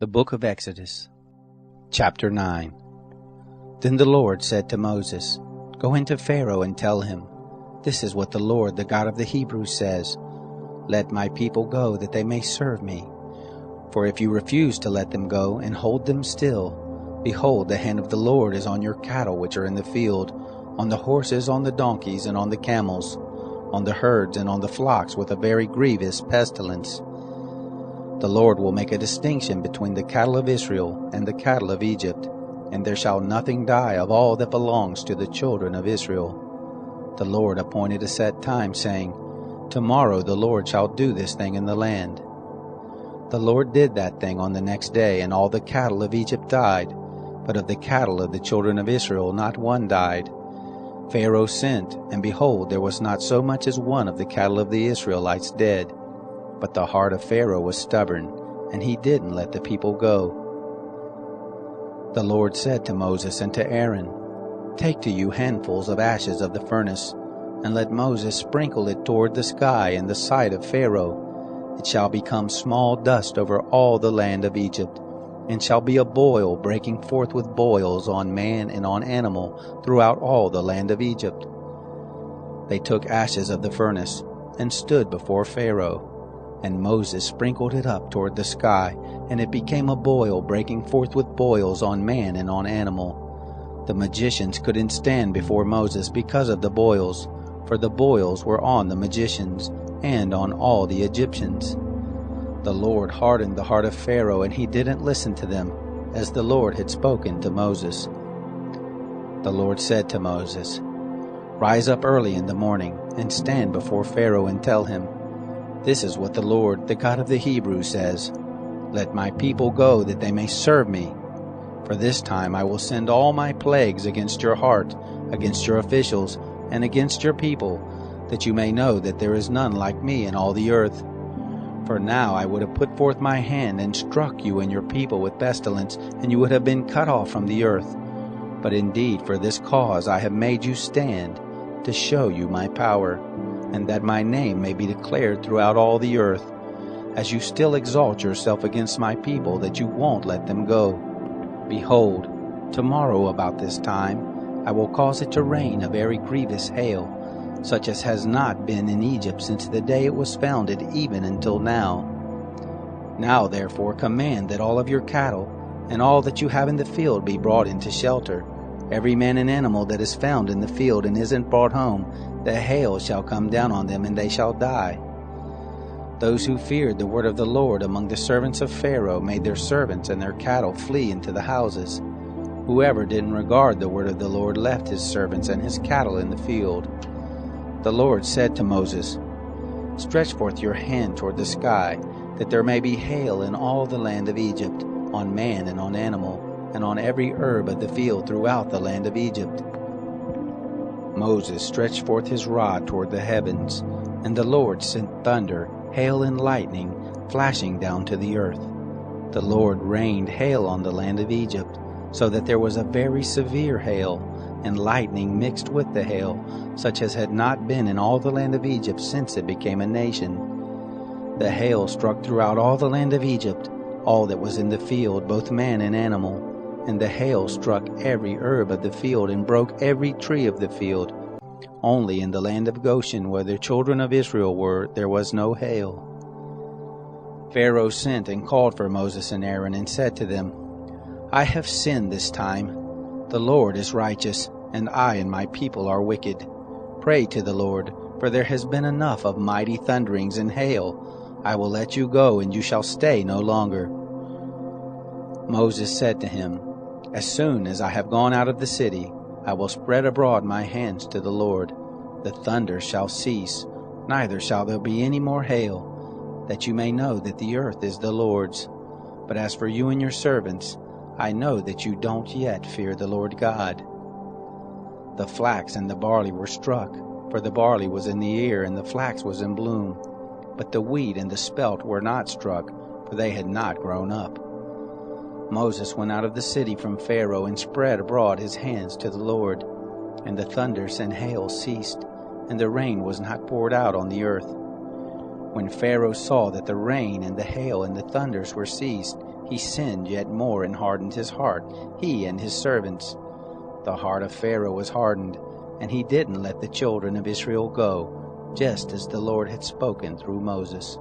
The Book of Exodus, Chapter 9. Then the Lord said to Moses, Go into Pharaoh and tell him, This is what the Lord, the God of the Hebrews, says, Let my people go, that they may serve me. For if you refuse to let them go and hold them still, behold, the hand of the Lord is on your cattle which are in the field, on the horses, on the donkeys, and on the camels, on the herds, and on the flocks, with a very grievous pestilence. The Lord will make a distinction between the cattle of Israel and the cattle of Egypt, and there shall nothing die of all that belongs to the children of Israel. The Lord appointed a set time, saying, Tomorrow the Lord shall do this thing in the land. The Lord did that thing on the next day, and all the cattle of Egypt died, but of the cattle of the children of Israel not one died. Pharaoh sent, and behold, there was not so much as one of the cattle of the Israelites dead. But the heart of Pharaoh was stubborn, and he didn't let the people go. The Lord said to Moses and to Aaron, Take to you handfuls of ashes of the furnace, and let Moses sprinkle it toward the sky in the sight of Pharaoh. It shall become small dust over all the land of Egypt, and shall be a boil breaking forth with boils on man and on animal throughout all the land of Egypt. They took ashes of the furnace, and stood before Pharaoh. And Moses sprinkled it up toward the sky, and it became a boil breaking forth with boils on man and on animal. The magicians couldn't stand before Moses because of the boils, for the boils were on the magicians and on all the Egyptians. The Lord hardened the heart of Pharaoh, and he didn't listen to them, as the Lord had spoken to Moses. The Lord said to Moses, Rise up early in the morning, and stand before Pharaoh and tell him, This is what the Lord, the God of the Hebrews, says, Let my people go, that they may serve me. For this time I will send all my plagues against your heart, against your officials, and against your people, that you may know that there is none like me in all the earth. For now I would have put forth my hand and struck you and your people with pestilence, and you would have been cut off from the earth. But indeed for this cause I have made you stand, to show you my power, and that my name may be declared throughout all the earth, as you still exalt yourself against my people, that you won't let them go. Behold, tomorrow about this time I will cause it to rain a very grievous hail, such as has not been in Egypt since the day it was founded even until now. Now therefore command that all of your cattle, and all that you have in the field be brought into shelter. Every man and animal that is found in the field and isn't brought home, the hail shall come down on them, and they shall die. Those who feared the word of the Lord among the servants of Pharaoh made their servants and their cattle flee into the houses. Whoever didn't regard the word of the Lord left his servants and his cattle in the field. The Lord said to Moses, Stretch forth your hand toward the sky, that there may be hail in all the land of Egypt, on man and on animal, and on every herb of the field throughout the land of Egypt. Moses stretched forth his rod toward the heavens, and the Lord sent thunder, hail, and lightning, flashing down to the earth. The Lord rained hail on the land of Egypt, so that there was a very severe hail, and lightning mixed with the hail, such as had not been in all the land of Egypt since it became a nation. The hail struck throughout all the land of Egypt, all that was in the field, both man and animal. And the hail struck every herb of the field, and broke every tree of the field. Only in the land of Goshen, where the children of Israel were, there was no hail. Pharaoh sent and called for Moses and Aaron, and said to them, I have sinned this time. The Lord is righteous, and I and my people are wicked. Pray to the Lord, for there has been enough of mighty thunderings and hail. I will let you go, and you shall stay no longer. Moses said to him, As soon as I have gone out of the city, I will spread abroad my hands to the Lord. The thunder shall cease, neither shall there be any more hail, that you may know that the earth is the Lord's. But as for you and your servants, I know that you don't yet fear the Lord God. The flax and the barley were struck, for the barley was in the ear, and the flax was in bloom. But the wheat and the spelt were not struck, for they had not grown up. Moses went out of the city from Pharaoh, and spread abroad his hands to the Lord. And the thunders and hail ceased, and the rain was not poured out on the earth. When Pharaoh saw that the rain and the hail and the thunders were ceased, he sinned yet more and hardened his heart, he and his servants. The heart of Pharaoh was hardened, and he didn't let the children of Israel go, just as the Lord had spoken through Moses.